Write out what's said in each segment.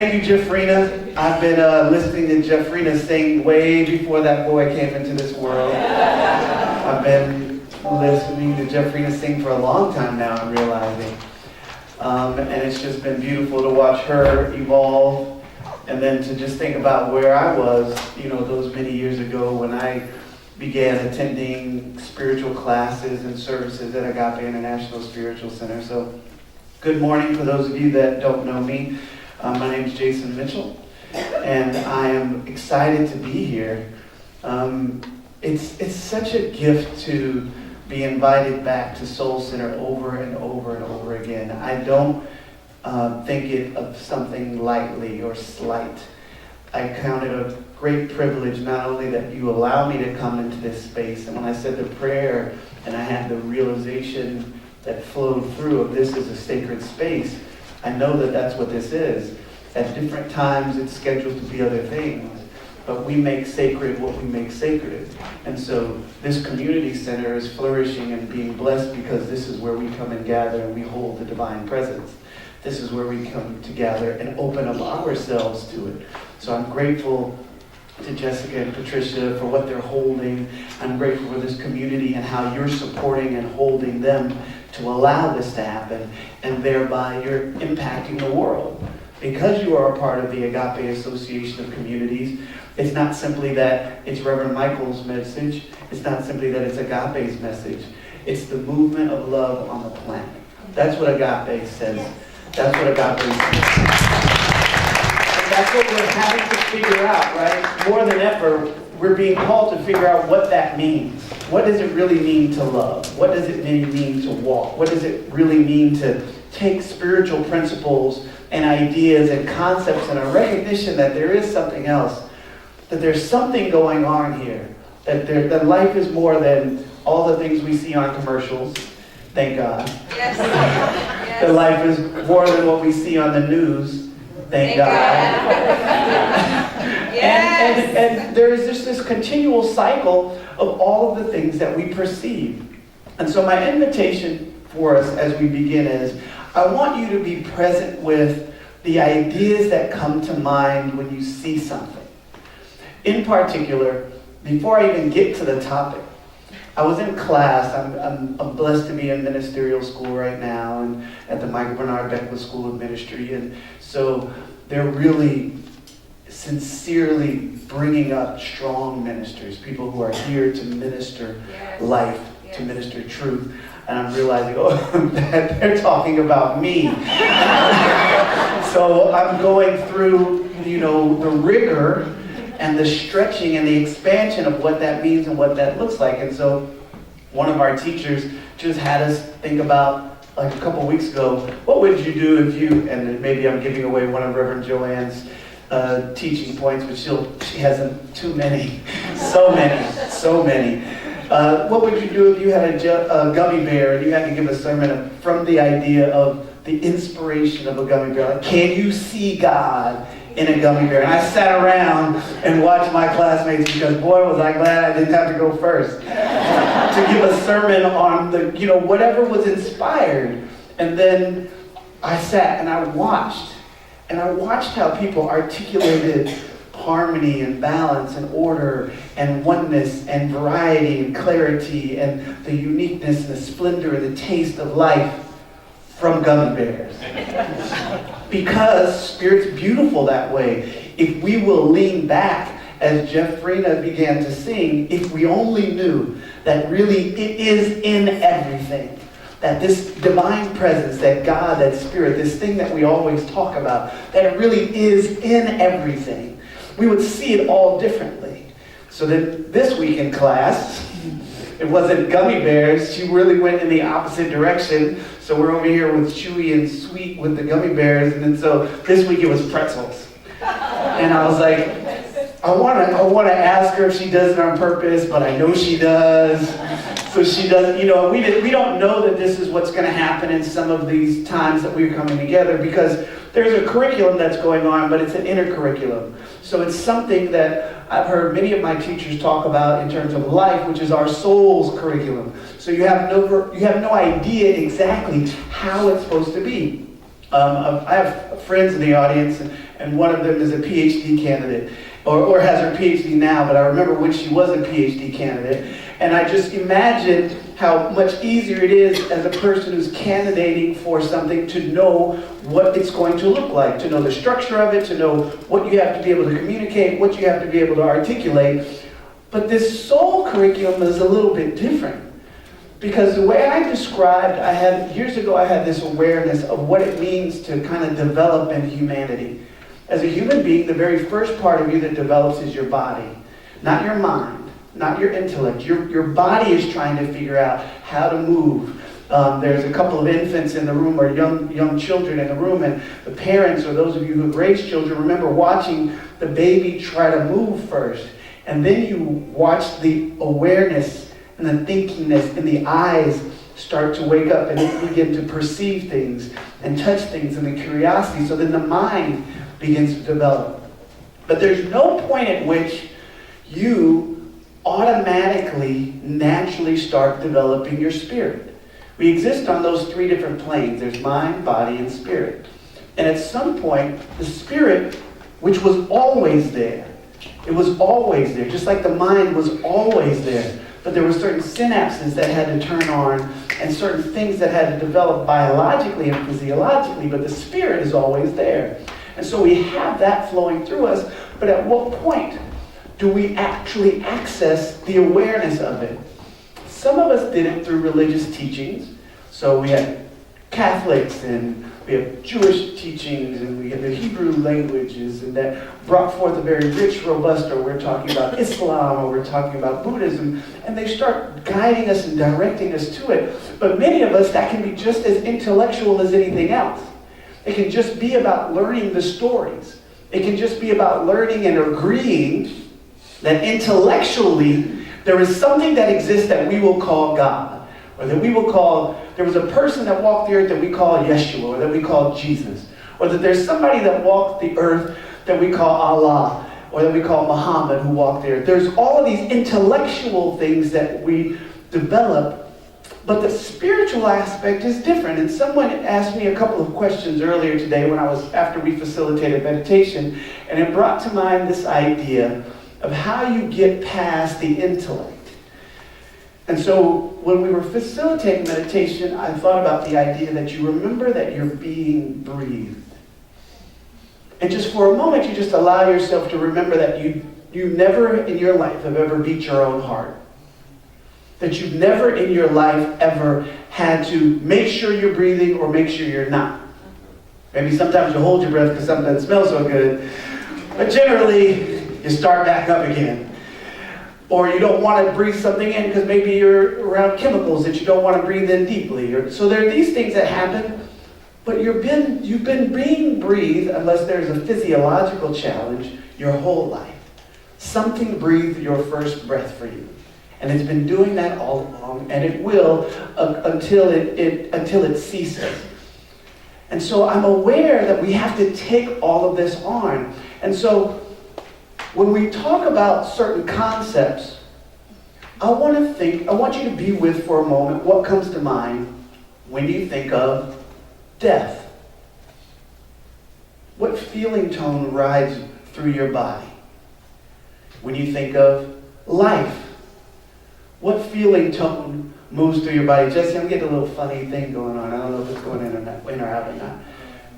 Thank you, Jeffrina. I've been listening to Jeffrina sing way before that boy came into this world. I've been listening to Jeffrina sing for a long time now, I'm realizing. And it's just been beautiful to watch her evolve, and then to just think about where I was, those many years ago when I began attending spiritual classes and services at Agape International Spiritual Center. So, good morning for those of you that don't know me. My name is Jason Mitchell, and I am excited to be here. It's such a gift to be invited back to Soul Center over and over and over again. I don't think it of something lightly or slight. I count it a great privilege not only that you allow me to come into this space, and when I said the prayer and I had the realization that flowed through of this is a sacred space, I know that that's what this is. At different times, it's scheduled to be other things, but we make sacred what we make sacred. And so this community center is flourishing and being blessed because this is where we come and gather and we hold the divine presence. This is where we come to gather and open up ourselves to it. So I'm grateful to Jessica and Patricia for what they're holding. I'm grateful for this community and how you're supporting and holding them to allow this to happen, and thereby you're impacting the world. Because you are a part of the Agape Association of Communities, it's not simply that it's Reverend Michael's message, it's not simply that it's Agape's message, it's the movement of love on the planet. That's what Agape says. That's what Agape says. And that's what we're having to figure out, right? More than ever, we're being called to figure out what that means. What does it really mean to love? What does it mean to walk? What does it really mean to take spiritual principles and ideas and concepts and a recognition that there is something else, that there's something going on here, that life is more than all the things we see on commercials, thank God. Yes. Yes. That life is more than what we see on the news, thank God. Yes. And there is just this continual cycle of all of the things that we perceive. And so my invitation for us as we begin is, I want you to be present with the ideas that come to mind when you see something. In particular, before I even get to the topic, I was in class. I'm blessed to be in ministerial school right now and at the Michael Bernard Beckwith School of Ministry. And so they're really sincerely bringing up strong ministers, people who are here to minister life, to minister truth. And I'm realizing, that they're talking about me. So I'm going through, the rigor and the stretching and the expansion of what that means and what that looks like. And so one of our teachers just had us think about, like a couple weeks ago, what would you do if you, and maybe I'm giving away one of Reverend Joanne's teaching points, but she hasn't too many, so many. What would you do if you had a gummy bear and you had to give a sermon from the idea of the inspiration of a gummy bear? Like, can you see God in a gummy bear? And I sat around and watched my classmates because, boy, was I glad I didn't have to go first to give a sermon on whatever was inspired. And then I sat and I watched how people articulated harmony and balance and order and oneness and variety and clarity and the uniqueness and the splendor and the taste of life from gummy bears. Because Spirit's beautiful that way. If we will lean back, as Jeffrina began to sing, if we only knew that really it is in everything. That this divine presence, that God, that Spirit, this thing that we always talk about, that it really is in everything. We would see it all differently. So that this week in class, it wasn't gummy bears. She really went in the opposite direction. So we're over here with chewy and sweet with the gummy bears. And then so this week it was pretzels. And I was like, I want to ask her if she does it on purpose, but I know she does. So she does, we don't know that this is what's going to happen in some of these times that we're coming together, because there's a curriculum that's going on, but it's an inner curriculum. So it's something that I've heard many of my teachers talk about in terms of life, which is our soul's curriculum. So you have no idea exactly how it's supposed to be. I have friends in the audience, and one of them is a PhD candidate, or has her PhD now, but I remember when she was a PhD candidate. And I just imagined how much easier it is as a person who's candidating for something to know what it's going to look like, to know the structure of it, to know what you have to be able to communicate, what you have to be able to articulate. But this soul curriculum is a little bit different. Because the way I described, years ago I had this awareness of what it means to kind of develop in humanity. As a human being, the very first part of you that develops is your body, not your mind. Not your intellect. Your body is trying to figure out how to move. There's a couple of infants in the room, or young children in the room, and the parents, or those of you who have raised children, remember watching the baby try to move first. And then you watch the awareness and the thinkingness in the eyes start to wake up and begin to perceive things and touch things, and the curiosity. So then the mind begins to develop. But there's no point at which you automatically, naturally start developing your spirit. We exist on those three different planes. There's mind, body, and spirit. And at some point, the spirit, which was always there, it was always there, just like the mind was always there. But there were certain synapses that had to turn on, and certain things that had to develop biologically and physiologically, but the spirit is always there. And so we have that flowing through us, but at what point do we actually access the awareness of it? Some of us did it through religious teachings. So we had Catholics, and we have Jewish teachings, and we have the Hebrew languages, and that brought forth a very rich, robust, or we're talking about Islam, or we're talking about Buddhism, and they start guiding us and directing us to it. But many of us, that can be just as intellectual as anything else. It can just be about learning the stories. It can just be about learning and agreeing that intellectually there is something that exists that we will call God, or that we will call, there was a person that walked the earth that we call Yeshua, or that we call Jesus, or that there's somebody that walked the earth that we call Allah, or that we call Muhammad who walked the earth. There's all of these intellectual things that we develop, but the spiritual aspect is different. And someone asked me a couple of questions earlier today after we facilitated meditation, and it brought to mind this idea of how you get past the intellect. And so when we were facilitating meditation, I thought about the idea that you remember that you're being breathed. And just for a moment, you just allow yourself to remember that you never in your life have ever beat your own heart. That you've never in your life ever had to make sure you're breathing or make sure you're not. Maybe sometimes you hold your breath because something doesn't smell so good. But generally, you start back up again. Or you don't want to breathe something in because maybe you're around chemicals that you don't want to breathe in deeply. So there are these things that happen, but you've been being breathed, unless there's a physiological challenge, your whole life. Something breathed your first breath for you. And it's been doing that all along, and it will until it ceases. And so I'm aware that we have to take all of this on. And so when we talk about certain concepts, I want you to be with for a moment what comes to mind when you think of death. What feeling tone rides through your body? When you think of life, what feeling tone moves through your body? Jesse, I'm getting a little funny thing going on. I don't know if it's going in or out or not.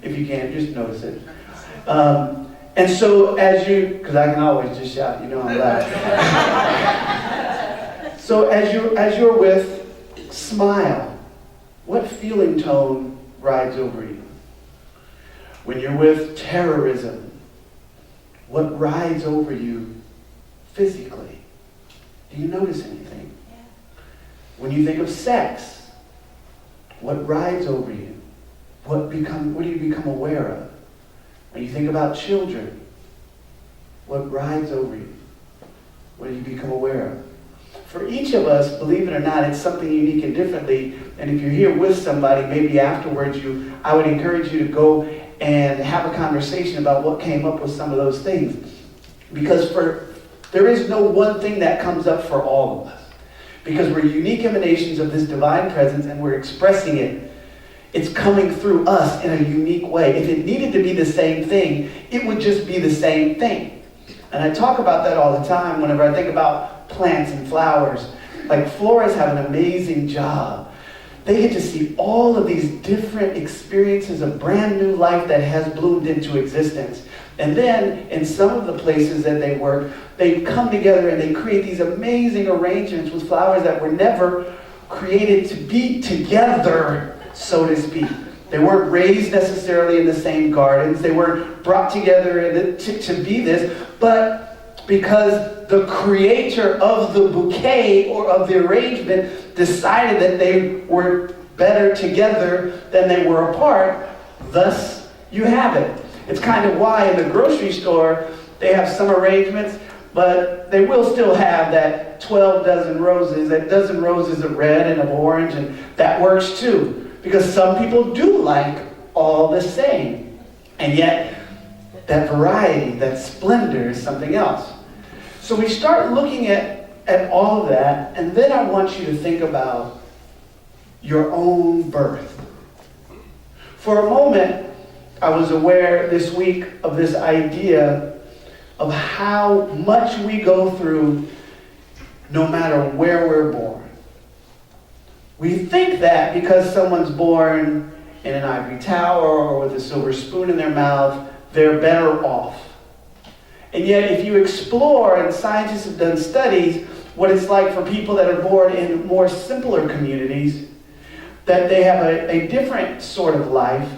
If you can, just notice it. And so because I can always just shout, I'm loud. So as you're with smile, what feeling tone rides over you? When you're with terrorism, what rides over you physically? Do you notice anything? Yeah. When you think of sex, what rides over you? What do you become aware of? When you think about children, what rides over you? What do you become aware of? For each of us, believe it or not, it's something unique and differently. And if you're here with somebody, maybe afterwards, I would encourage you to go and have a conversation about what came up with some of those things. Because there is no one thing that comes up for all of us. Because we're unique emanations of this divine presence, and we're expressing it it's coming through us in a unique way. If it needed to be the same thing, it would just be the same thing. And I talk about that all the time whenever I think about plants and flowers. Like florists have an amazing job. They get to see all of these different experiences of brand new life that has bloomed into existence. And then in some of the places that they work, they come together and they create these amazing arrangements with flowers that were never created to be together, so to speak. They weren't raised necessarily in the same gardens. They weren't brought together to be this, but because the creator of the bouquet or of the arrangement decided that they were better together than they were apart, thus you have it. It's kind of why in the grocery store they have some arrangements, but they will still have that 12 dozen roses, that dozen roses of red and of orange, and that works too. Because some people do like all the same. And yet, that variety, that splendor is something else. So we start looking at all of that, and then I want you to think about your own birth. For a moment, I was aware this week of this idea of how much we go through no matter where we're born. We think that because someone's born in an ivory tower or with a silver spoon in their mouth, they're better off. And yet, if you explore, and scientists have done studies, what it's like for people that are born in more simpler communities, that they have a different sort of life,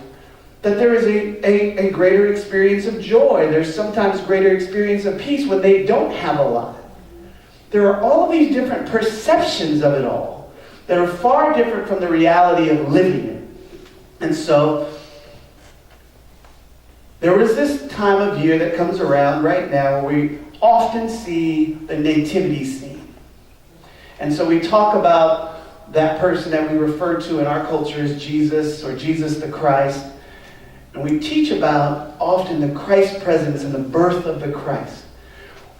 that there is a greater experience of joy. There's sometimes greater experience of peace when they don't have a lot. There are all of these different perceptions of it all that are far different from the reality of living it. And so, there is this time of year that comes around right now where we often see the nativity scene. And so we talk about that person that we refer to in our culture as Jesus, or Jesus the Christ. And we teach about often the Christ presence and the birth of the Christ.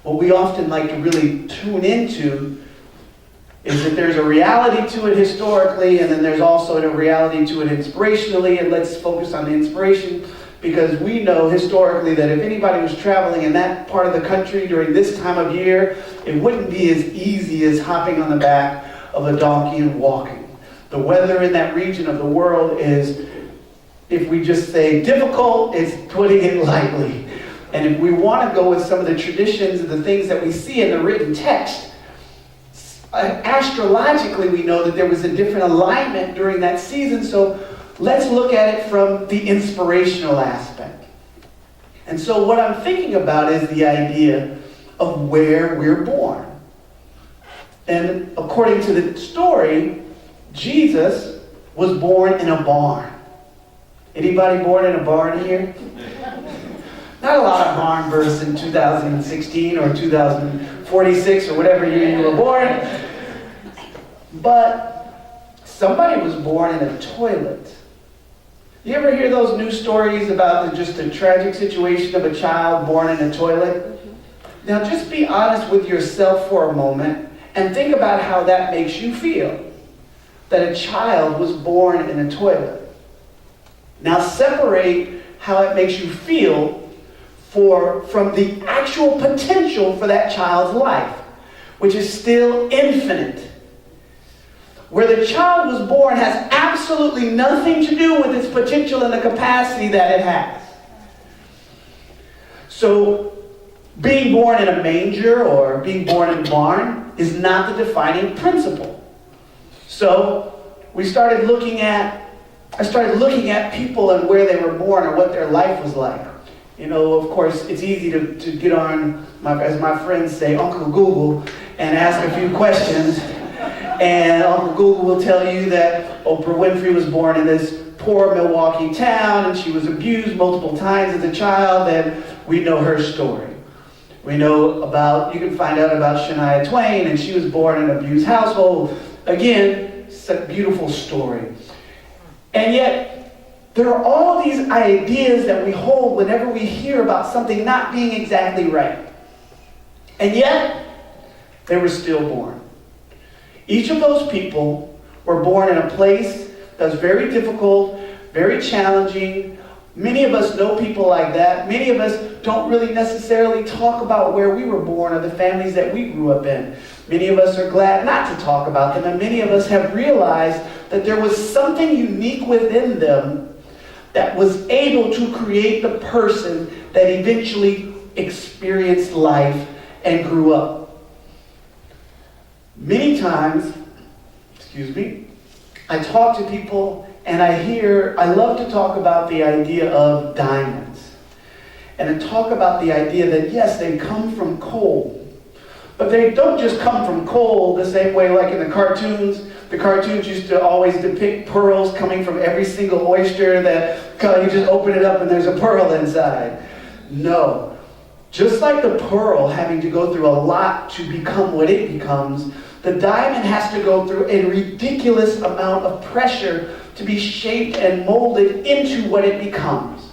What we often like to really tune into is that there's a reality to it historically, and then there's also a reality to it inspirationally, and let's focus on the inspiration, because we know historically that if anybody was traveling in that part of the country during this time of year, it wouldn't be as easy as hopping on the back of a donkey and walking. The weather in that region of the world is, if we just say difficult, it's putting it lightly. And if we want to go with some of the traditions and the things that we see in the written text, astrologically we know that there was a different alignment during that season, so let's look at it from the inspirational aspect. And so what I'm thinking about is the idea of where we're born. And according to the story, Jesus was born in a barn. Anybody born in a barn here? Not a lot of barn births in 2016 or 2046 or whatever year you were born. But somebody was born in a toilet. You ever hear those news stories about just the tragic situation of a child born in a toilet? Now just be honest with yourself for a moment and think about how that makes you feel. That a child was born in a toilet. Now separate how it makes you feel from the actual potential for that child's life, which is still infinite. Where the child was born has absolutely nothing to do with its potential and the capacity that it has. So, being born in a manger or being born in a barn is not the defining principle. So, I started looking at people and where they were born or what their life was like. You know, of course, it's easy to get on, as my friends say, Uncle Google, and ask a few questions. And Uncle Google will tell you that Oprah Winfrey was born in this poor Milwaukee town, and she was abused multiple times as a child, and we know her story. We know about, you can find out about Shania Twain, and she was born in an abused household. Again, it's a beautiful story. And yet, there are all these ideas that we hold whenever we hear about something not being exactly right. And yet, they were still born. Each of those people were born in a place that was very difficult, very challenging. Many of us know people like that. Many of us don't really necessarily talk about where we were born or the families that we grew up in. Many of us are glad not to talk about them, and many of us have realized that there was something unique within them that was able to create the person that eventually experienced life and grew up. Many times, I talk to people and I love to talk about the idea of diamonds. And to talk about the idea that yes, they come from coal. But they don't just come from coal the same way like in the cartoons. The cartoons used to always depict pearls coming from every single oyster that you just open it up and there's a pearl inside. No. Just like the pearl having to go through a lot to become what it becomes, the diamond has to go through a ridiculous amount of pressure to be shaped and molded into what it becomes.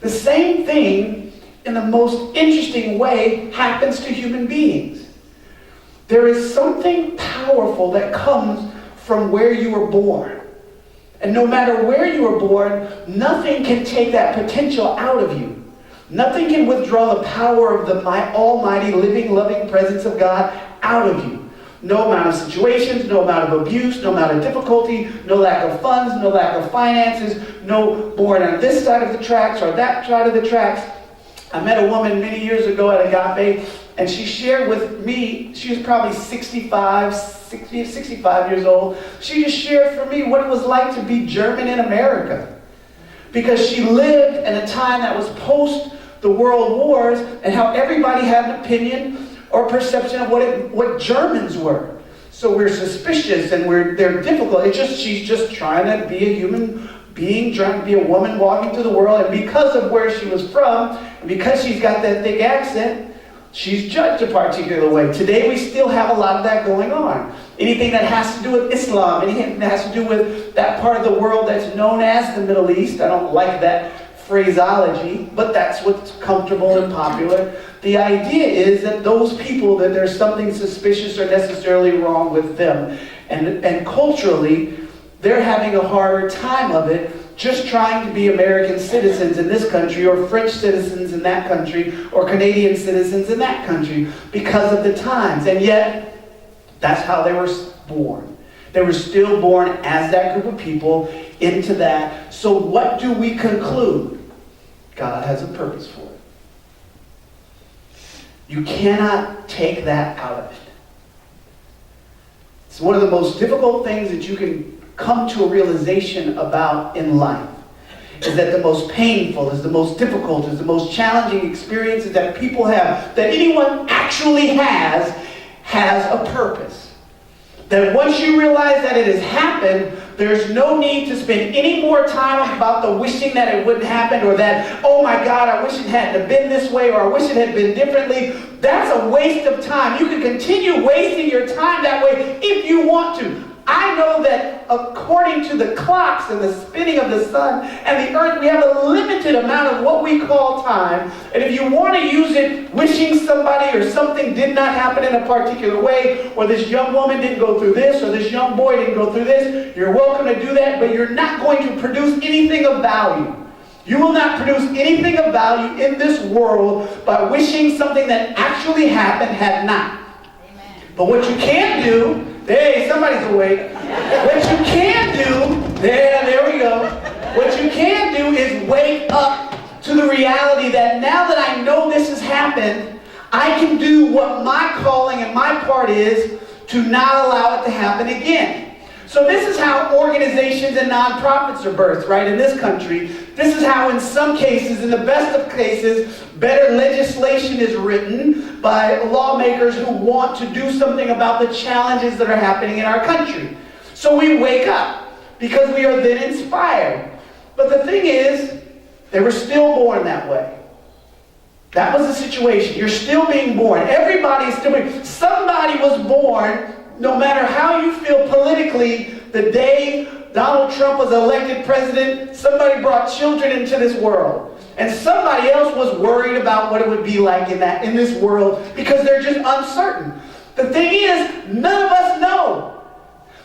The same thing, in the most interesting way, happens to human beings. There is something powerful that comes from where you were born. And no matter where you were born, nothing can take that potential out of you. Nothing can withdraw the power of the almighty, living, loving presence of God out of you. No amount of situations, no amount of abuse, no amount of difficulty, no lack of funds, no lack of finances, no born on this side of the tracks or that side of the tracks. I met a woman many years ago at Agape, and she shared with me, she was probably 65 years old. She just shared for me what it was like to be German in America. Because she lived in a time that was post the World Wars and how everybody had an opinion or perception of what Germans were. So we're suspicious and they're difficult. She's just trying to be a human being, trying to be a woman walking through the world. And because of where she was from, and because she's got that thick accent, she's judged a particular way. Today we still have a lot of that going on. Anything that has to do with Islam, anything that has to do with that part of the world that's known as the Middle East. I don't like that phraseology, but that's what's comfortable and popular. The idea is that those people, that there's something suspicious or necessarily wrong with them. And culturally, they're having a harder time of it just trying to be American citizens in this country or French citizens in that country or Canadian citizens in that country because of the times. And yet, that's how they were born. They were still born as that group of people into that. So what do we conclude? God has a purpose for it. You cannot take that out of it. It's one of the most difficult things that you can come to a realization about in life. Is that the most painful, is the most difficult, is the most challenging experiences that people have, that anyone actually has a purpose. That once you realize that it has happened, there's no need to spend any more time about the wishing that it wouldn't happen or that, oh my God, I wish it hadn't have been this way or I wish it had been differently. That's a waste of time. You can continue wasting your time that way if you want to. I know that according to the clocks and the spinning of the sun and the earth, we have a limited amount of what we call time. And if you want to use it wishing somebody or something did not happen in a particular way, or this young woman didn't go through this, or this young boy didn't go through this, you're welcome to do that, but you're not going to produce anything of value. You will not produce anything of value in this world by wishing something that actually happened had not. Amen. But what you can do, hey, somebody's awake. What you can do, there we go. What you can do is wake up to the reality that now that I know this has happened, I can do what my calling and my part is to not allow it to happen again. So this is how organizations and nonprofits are birthed, right, in this country. This is how, in some cases, in the best of cases, better legislation is written by lawmakers who want to do something about the challenges that are happening in our country. So we wake up because we are then inspired. But the thing is, they were still born that way. That was the situation. You're still being born. Everybody is still being. Somebody was born. No matter how you feel politically, the day Donald Trump was elected president, somebody brought children into this world. And somebody else was worried about what it would be like in this world because they're just uncertain. The thing is, none of us know.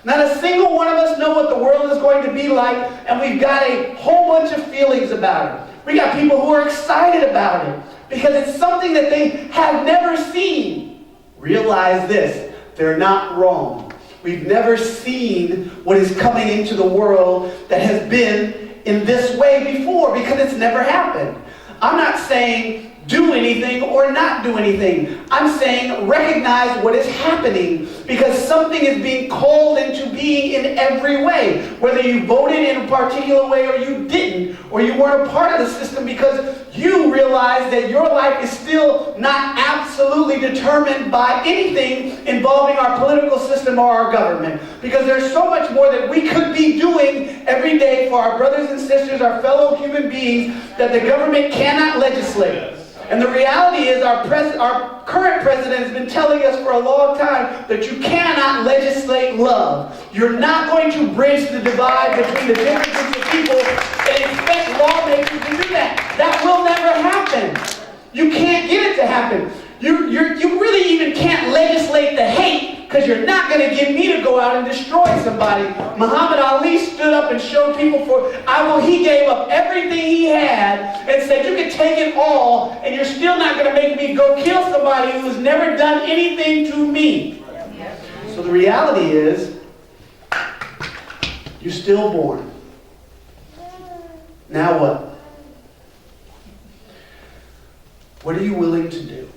Not a single one of us know what the world is going to be like, and we've got a whole bunch of feelings about it. We got people who are excited about it because it's something that they have never seen. Realize this, they're not wrong. We've never seen what is coming into the world that has been in this way before because it's never happened. I'm not saying do anything or not do anything. I'm saying recognize what is happening because something is being called into being in every way. Whether you voted in a particular way or you didn't, or you weren't a part of the system because you realize that your life is still not absolutely determined by anything involving our political system or our government. Because there's so much more that we could be doing every day for our brothers and sisters, our fellow human beings, that the government cannot legislate. And the reality is our current president has been telling us for a long time that you cannot legislate love. You're not going to bridge the divide between the different groups of people and expect lawmakers to do that. That will never happen. You can't get it to happen. You really even can't legislate the hate because you're not going to get me to go out and destroy somebody. Muhammad Ali stood up and showed people he gave up everything he had and said, you can take it all and you're still not going to make me go kill somebody who's never done anything to me. So the reality is, you're stillborn. Now what? What are you willing to do?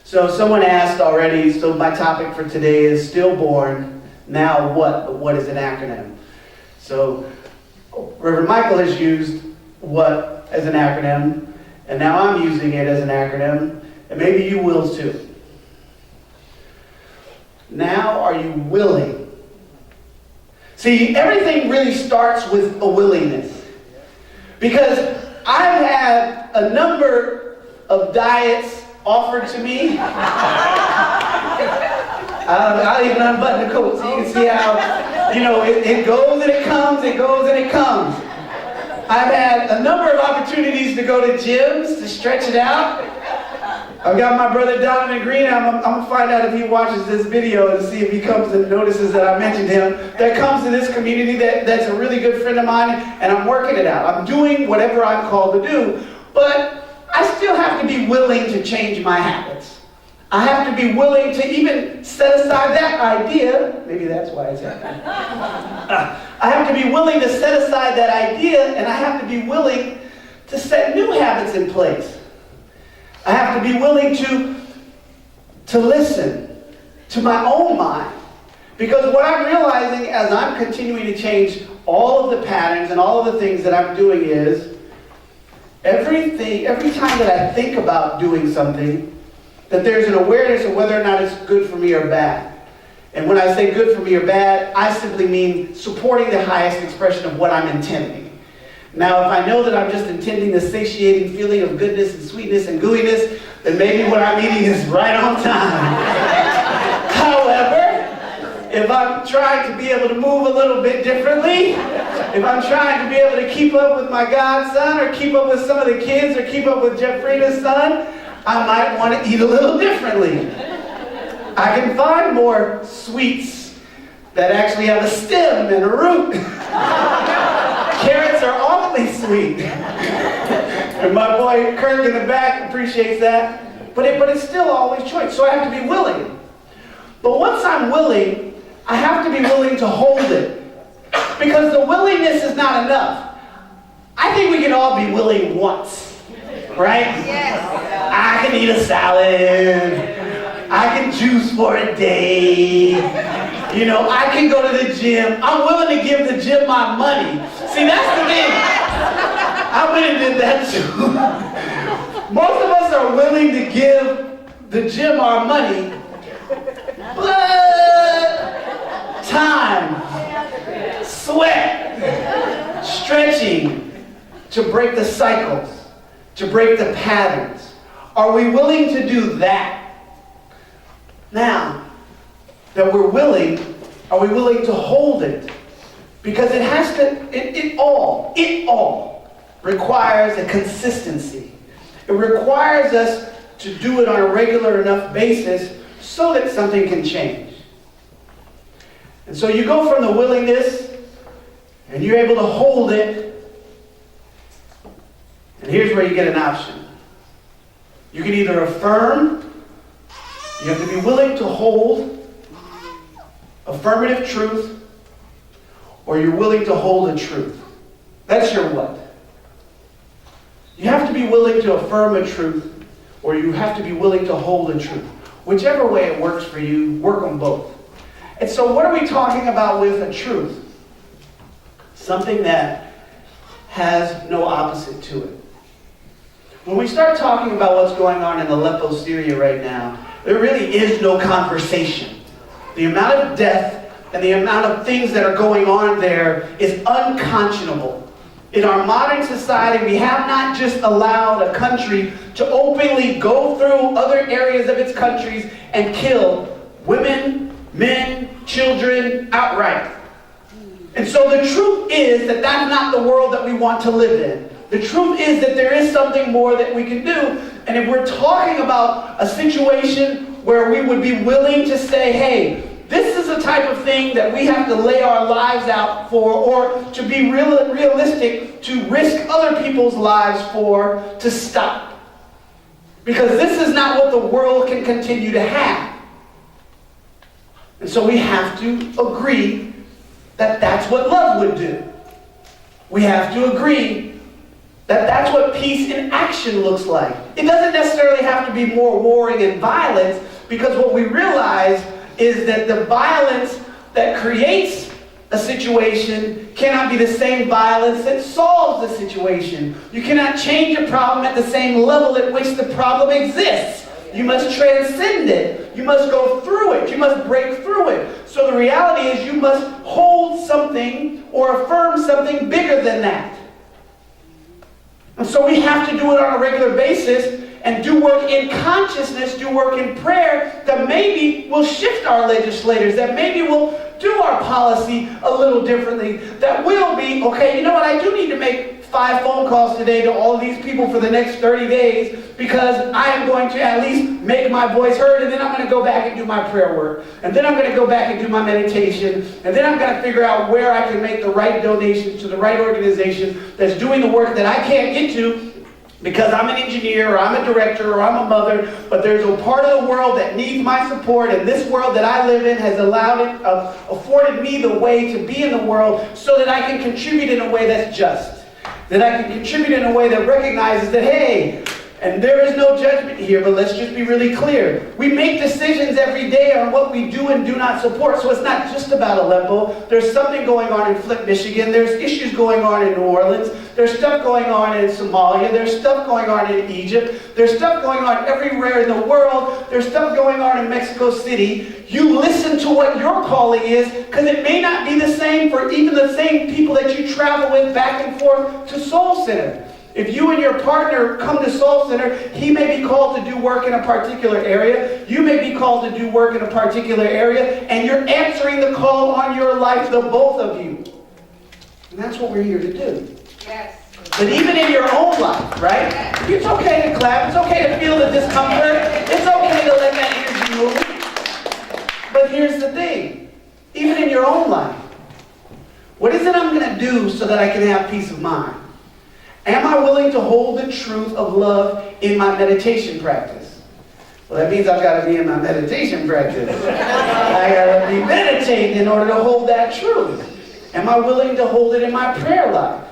So someone asked already, so my topic for today is stillborn, now what? But what is an acronym? So Reverend Michael has used what as an acronym, and now I'm using it as an acronym, and maybe you will too. Now are you willing? See, everything really starts with a willingness. Because I've had a number of diets offered to me. I'll even unbutton the coat so you can see how, it goes and it comes, it goes and it comes. I've had a number of opportunities to go to gyms to stretch it out. I've got my brother Donovan Green. I'm going to find out if he watches this video and see if he comes and notices that I mentioned him. That comes to this community that's a really good friend of mine, and I'm working it out. I'm doing whatever I'm called to do, but I still have to be willing to change my habits. I have to be willing to even set aside that idea. Maybe that's why it's happening. I have to be willing to set aside that idea, and I have to be willing to set new habits in place. I have to be willing to listen to my own mind. Because what I'm realizing as I'm continuing to change all of the patterns and all of the things that I'm doing is, every time that I think about doing something, that there's an awareness of whether or not it's good for me or bad. And when I say good for me or bad, I simply mean supporting the highest expression of what I'm intending. Now, if I know that I'm just intending the satiating feeling of goodness and sweetness and gooiness, then maybe what I'm eating is right on time. However, if I'm trying to be able to move a little bit differently, if I'm trying to be able to keep up with my godson or keep up with some of the kids or keep up with Jeffrina's son, I might want to eat a little differently. I can find more sweets that actually have a stem and a root. Carrots are awfully sweet. And my boy Kirk in the back appreciates that. But it's still always choice, so I have to be willing. But once I'm willing, I have to be willing to hold it. Because the willingness is not enough. I think we can all be willing once. Right? Yes. I can eat a salad. I can juice for a day. I can go to the gym. I'm willing to give the gym my money. See, that's the thing. I went and did that too. Most of us are willing to give the gym our money, but time, sweat, stretching to break the cycles, to break the patterns. Are we willing to do that? Now that we're willing, are we willing to hold it? Because it has to, it all requires a consistency. It requires us to do it on a regular enough basis so that something can change. And so you go from the willingness, and you're able to hold it. And here's where you get an option. You can either affirm, you have to be willing to hold affirmative truth, or you're willing to hold a truth. That's your what. You have to be willing to affirm a truth, or you have to be willing to hold a truth. Whichever way it works for you, work on both. And so what are we talking about with a truth? Something that has no opposite to it. When we start talking about what's going on in Aleppo, Syria right now, there really is no conversation. The amount of death and the amount of things that are going on there is unconscionable. In our modern society, we have not just allowed a country to openly go through other areas of its countries and kill women, men, children outright. And so the truth is that that's not the world that we want to live in. The truth is that there is something more that we can do. And if we're talking about a situation where we would be willing to say, hey, this is the type of thing that we have to lay our lives out for, or to be realistic, to risk other people's lives for, to stop. Because this is not what the world can continue to have. And so we have to agree that that's what love would do. We have to agree that that's what peace in action looks like. It doesn't necessarily have to be more warring and violence, because what we realize is that the violence that creates a situation cannot be the same violence that solves the situation. You cannot change a problem at the same level at which the problem exists. You must transcend it. You must go through it. You must break through it. So the reality is you must hold something or affirm something bigger than that. And so we have to do it on a regular basis and do work in consciousness, do work in prayer that maybe will shift our legislators, that maybe will do our policy a little differently, that will be, okay, you know what, I do need to make 5 phone calls today to all of these people for the next 30 days because I am going to at least make my voice heard, and then I'm going to go back and do my prayer work, and then I'm going to go back and do my meditation, and then I'm going to figure out where I can make the right donations to the right organization that's doing the work that I can't get to because I'm an engineer, or I'm a director, or I'm a mother, but there's a part of the world that needs my support, and this world that I live in has afforded me the way to be in the world so that I can contribute in a way that's just. That I can contribute in a way that recognizes that, hey, and there is no judgment here, but let's just be really clear. We make decisions every day on what we do and do not support, so it's not just about Aleppo. There's something going on in Flint, Michigan. There's issues going on in New Orleans. There's stuff going on in Somalia. There's stuff going on in Egypt. There's stuff going on everywhere in the world. There's stuff going on in Mexico City. You listen to what your calling is, because it may not be the same for even the same people that you travel with back and forth to Soul Center. If you and your partner come to Soul Center, he may be called to do work in a particular area. You may be called to do work in a particular area, and you're answering the call on your life, the both of you. And that's what we're here to do. Yes. But even in your own life, right? It's okay to clap. It's okay to feel the discomfort. It's okay to let that energy move. But here's the thing. Even in your own life, what is it I'm going to do so that I can have peace of mind? Am I willing to hold the truth of love in my meditation practice? Well, that means I've got to be in my meditation practice. I got to be meditating in order to hold that truth. Am I willing to hold it in my prayer life?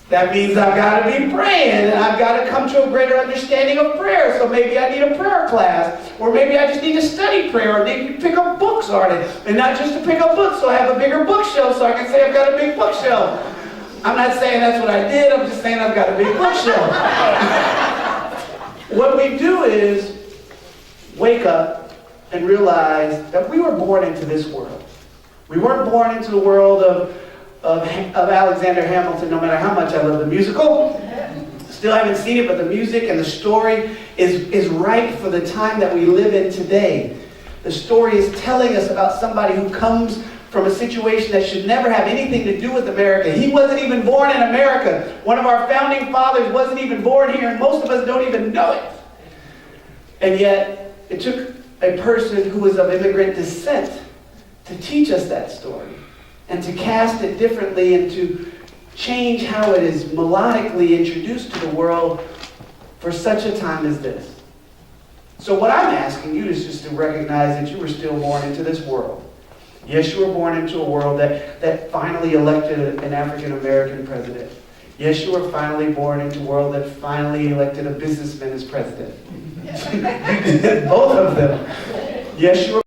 That means I've got to be praying, and I've got to come to a greater understanding of prayer. So maybe I need a prayer class, or maybe I just need to study prayer, or maybe pick up books on it. And not just to pick up books, so I have a bigger bookshelf so I can say I've got a big bookshelf. I'm not saying that's what I did, I'm just saying I've got a big bookshelf. What we do is wake up and realize that we were born into this world. We weren't born into the world of Alexander Hamilton, no matter how much I love the musical. Still haven't seen it, but the music and the story is right for the time that we live in today. The story is telling us about somebody who comes from a situation that should never have anything to do with America. He wasn't even born in America. One of our founding fathers wasn't even born here, and most of us don't even know it. And yet, it took a person who was of immigrant descent to teach us that story and to cast it differently and to change how it is melodically introduced to the world for such a time as this. So what I'm asking you is just to recognize that you were still born into this world. Yes, you were born into a world that finally elected an African-American president. Yes, you were finally born into a world that finally elected a businessman as president. You did both of them. Yes, you were